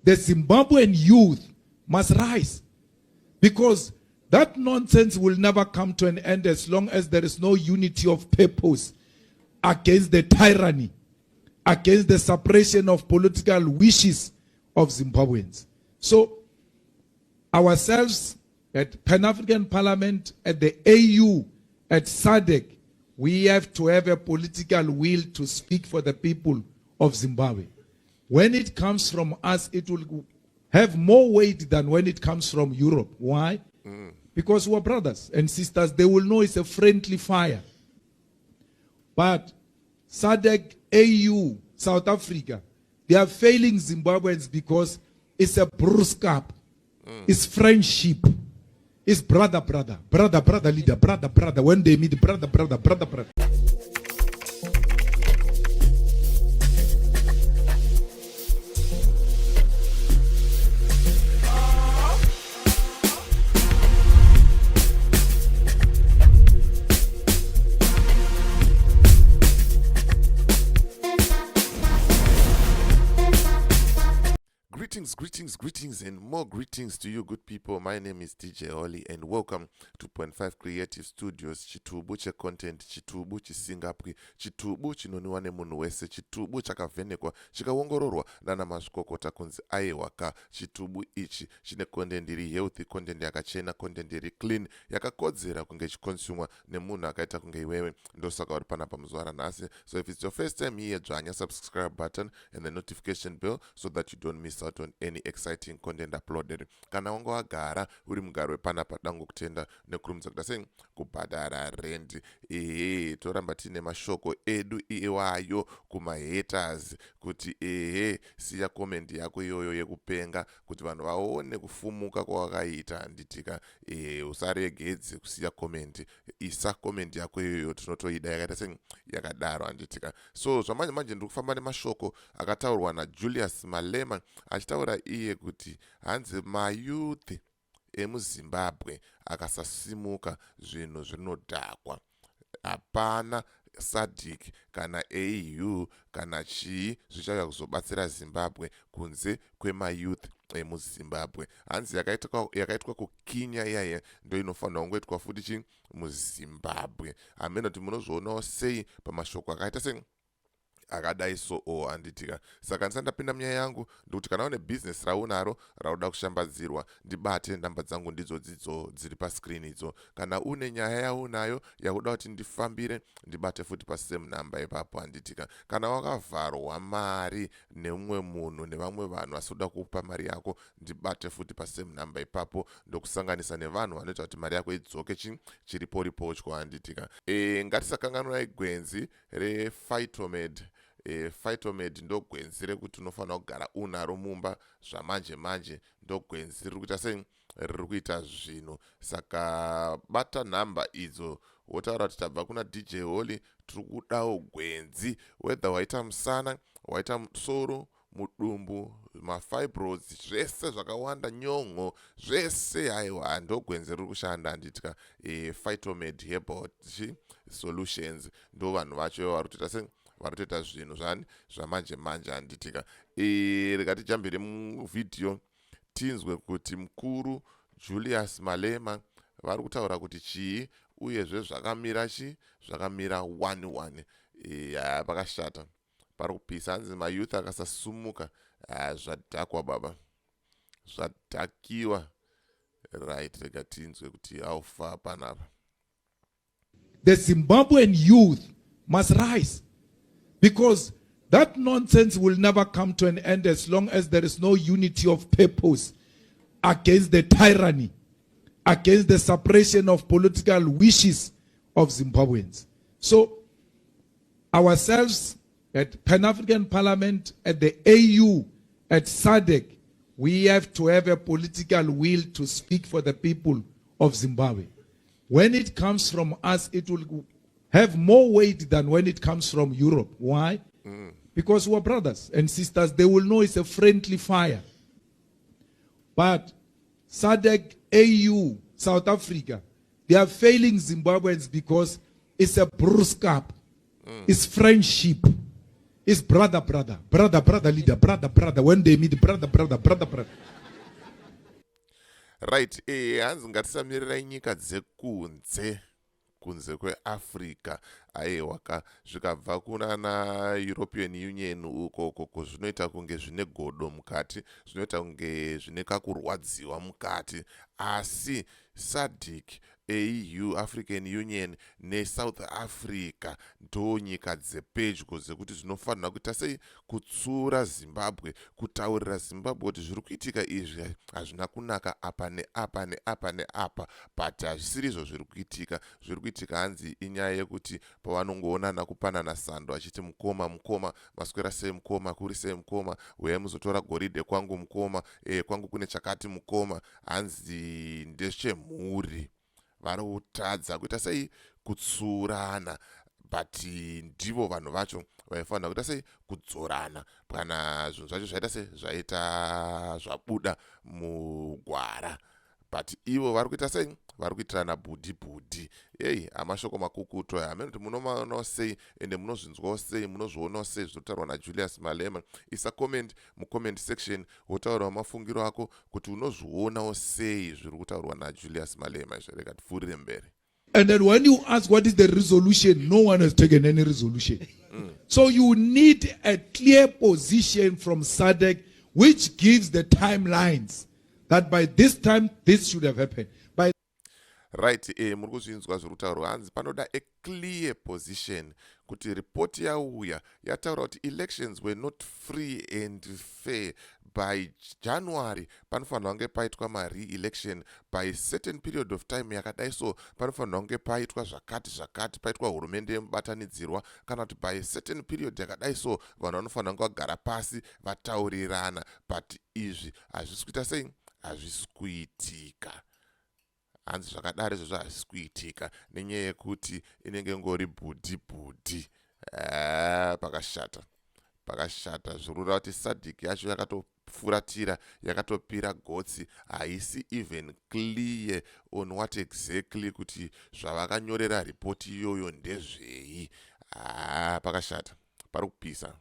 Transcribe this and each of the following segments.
the Zimbabwean youth must rise, because that nonsense will never come to an end as long as there is no unity of purpose against the tyranny, against the suppression of political wishes of Zimbabweans. So ourselves at Pan-African Parliament, at the AU, at SADC, we have to have a political will to speak for the people of Zimbabwe. When it comes from us, it will have more weight than when it comes from Europe. Why? Because we're brothers and sisters. They will know it's a friendly fire. But SADC, AU, South Africa, they are failing Zimbabweans because it's a bruise-up. It's friendship. It's brother, leader, brother. When they meet, brother. Greetings, and more greetings to you, good people. My name is DJ Holly, and welcome to 0.5 Creative Studios. Chitubu che content, chitubu chisingapwi, chitubu chinoniwa nemunhu wese, chitubu chakavhenekwa, chikaongororwa nana mazvikokota kunzi aiwaka. Chitubu ichi chine content iri healthy, content yakachena, content iri clean, yakakodzera kunge chikonsumwa nemunhu akaita kunge iwewe. Ndosaka uri panapa muzuva ranhasi. So if it's your first time here, dzvanya subscribe button and the notification bell so that you don't miss out on any exciting content uploaded. Kana wanga wagara uri mugaro wepanapa dango kutenda nekurumidza kuda sei kubhadhara rent. Toramba tine mashoko edu iwayo kuma haters kuti siya comment yako iyoyo yekupenga kuti vanhu vaone kufumuka kwawakaita. Handitika usaregedze kusiya comment, isa comment yako iyoyo tinotoida yakaita sei yakadaro. Handitika so zvamanje manje ndiri kufamba nemashoko akataurwa naJulius Malema, achitaura iye kuti hanzi mayouth emuZimbabwe akasasimuka zvinhu zvinodhakwa. Hapana SADC kana AU kana chii zvichauya kuzobatsira Zimbabwe kunze kwemayouth emuZimbabwe. Hanzi yakaitwa kukinya iyaye ndo inofanira kungoitwa futi chi muZimbabwe. Hameno kuti munozvoonawo sei pamashoko akaita sei akadai so handitika. Saka ndisandapinda munyaya yangu ndikuti kana une business raunaro rauda kushambadzirwa, ndibate namba dzangu ndidzo dziri pascreen idzo. Kana une nyaya yaunayo yakuda kuti ndifambire, ndibate futi pasame number ipapo. Handitika kana wakavharwa mari neumwe munhu nevamwe vanhu asikuda kukupa mari yako, ndibate futi pasame number ipapo ndokusanganisa nevanhu vanoita kuti mari yako idzoke chiripo ripotyo. Handitika ngatisakanganwa gwenzi rePhytomed. Phytomed ndo gwenzi rekuti unofanira kugara unaro mumba zvamanje ndo gwenzi riri kuita sei riri kuita zvinhu. Saka bata nhamba idzo wotaura kuti tabva kuna DJ Holly, tiri kudawo gwenzi. Whether waita musana, waita musoro, mudumbu, mafibroids, zvese zvakawanda, nyongo, zvese haiwa ndo gwenzi riri kushanda. Handitika Phytomed Herbal Solutions ndo vanhu vacho vari kutoita sei varitoita zvinhu zvamanje. Handitika rikatijambire muvhidhiyo tinzwe kuti mukuru Julius Malema vari kutaura kuti chii uyezve zvakamira zvakamira 1-1. Pakashata, pari kupisa. Hanzi mayouth akasasumuka. Zvadhakwa baba, zvadhakiwa. Right, rega tinzwe kuti aufa panapa. The Zimbabwean youth must rise, because that nonsense will never come to an end as long as there is no unity of purpose against the tyranny, against the suppression of political wishes of Zimbabweans. So ourselves at Pan-African Parliament, at the AU, at SADC, we have to have a political will to speak for the people of Zimbabwe. When it comes from us, it will have more weight than when it comes from Europe. Why? Because we're brothers and sisters. They will know it's a friendly fire. But SADC, AU, South Africa, they are failing Zimbabweans because it's a bruise-up. It's friendship. It's brother, brother, brother, brother, leader, brother, brother. When they meet, brother, brother, brother, brother. Right, hanzi ngatisamirirai nyika dzekunze kunze kweAfrica aiwaka zvikabva kunana European Union uko zvinoita kunge zvine godo mukati, zvinoita kunge zvine kakurwadziwa mukati, asi SADC, AU, African Union neSouth Africa ndo nyika dzepedyo dzekuti zvinofanira kuita sei kutsura Zimbabwe, kutaurira Zimbabwe kuti zviri kuitika izvi hazvina kunaka apa neapa neapa neapa, but hazvisiri izvo zviri kuitika hanzi inyaya yekuti pavanongoonana kupanana sando achiti mukoma maswera sei mukoma, kuri sei mukoma, uyai muzotora goridhe kwangu mukoma, kwangu kune chakati mukoma, hanzi ndezvemhuri vari kutadza kuita sei kutsurana, but ndivo vanhu vacho vaifanira kuita sei kudzorana kana zvinhu zvacho zvaita sei zvaita zvabuda mugwara, but ivo vari kuita sei vari kuitirana bhudhi. Ei, amashoko makukuto aya amene kuti munomaonawo sei ende munozvinzwawo sei, munozvionawo sei zvinotaurwa naJulius Malema. Isa comment mucomment section wotaurawo mafungiro ako kuti unozvionawo sei zviri kutaurwa naJulius Malema. Zvereka tipfuurire mberi. And then when you ask what is the resolution, no one has taken any resolution. So you need a clear position from SADC which gives the timelines that by this time this should have happened. By right, muri kuzvinzwa zviri kutaurwa hanzi panoda a clear position kuti ripoti yauya yataura kuti elections were not free and fair. By January panofanira kunge paitwa ma-re-election by certain period of time yakadai, so panofanira kunge paitwa zvakati paitwa hurumende yemubatanidzirwa, kana kuti by certain period yakadai, so vanhu vanofanira kunge vagara pasi vataurirana, but izvi hazvisi kuita sei hazvisi kuitika. Hanzi zvakadaro izvozvo hazvisi kuitika nenyaya yekuti inenge ngori bhudhi. Pakashata zvorura kuti SADC yacho yakatofuratira, yakatopira gotsi, haisi even clear on what exactly kuti zvavakanyorera ripoti iyoyo ndezvei. Pakashata, pari kupisa.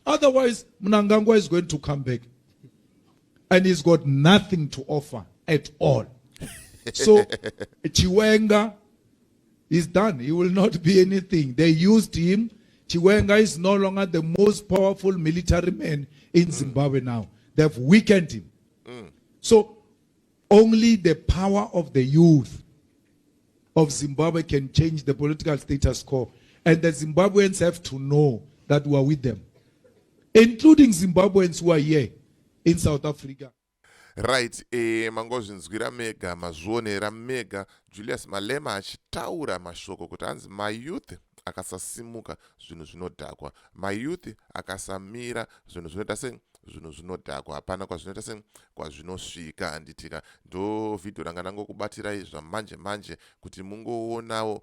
otherwise, Mnangagwa is going to come back. And he's got nothing to offer at all. So, Chiwenga is done. He will not be anything. They used him. Chiwenga is no longer the most powerful military man in Zimbabwe now. They've weakened him. So, only the power of the youth of Zimbabwe can change the political status quo. And the Zimbabweans have to know that we are with them, including Zimbabweans who are here in South Africa. Right, mangozvinzwira mega, mazvionera mega, Julius Malema achitaura mashoko kuti hanzi mayouth akasasimuka zvinhu zvinodhakwa, mayouth akasamira zvinhu zvinoita sei zvinhu zvinodhakwa, hapana kwazvinoita sei kwazvinosvika. Handitika ndo vhidhiyo ranga ndangokubatirai zvamanje kuti mungoonawo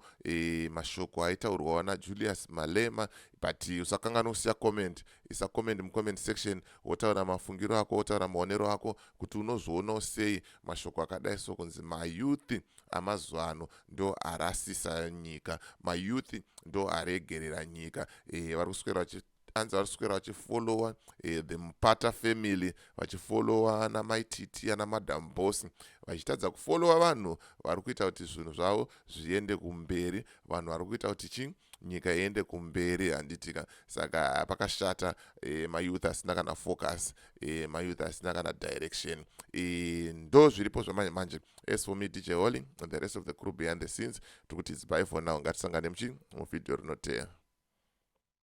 mashoko aitaurwawo naJulius Malema, but usakanganwa kusiya comment. Isa comment mucomment section wotaura mafungiro ako, wotaura maonero ako kuti unozvionawo sei mashoko akadai, so kunzi mayouth amazuva ano ndo arasisa nyika, mayouth ndo aregerera nyika. Vari kuswera hanzi vari kuswera vachifollowa the Mpata family, vachifollowa namaititi anamadam boss, vachitadza kufollowa vanhu vari kuita kuti zvinhu zvavo zviende kumberi, vanhu vari kuita kuti nyika iende kumberi. Handitika saka pakashata, mayouth asina kana focus, mayouth asina kana direction. Ndo zviripo zvamanje. As for me, DJ Holly and the rest of the crew behind the scenes, tukuti it's bye for now. Ngatisangane muvhidhiyo rinoteya.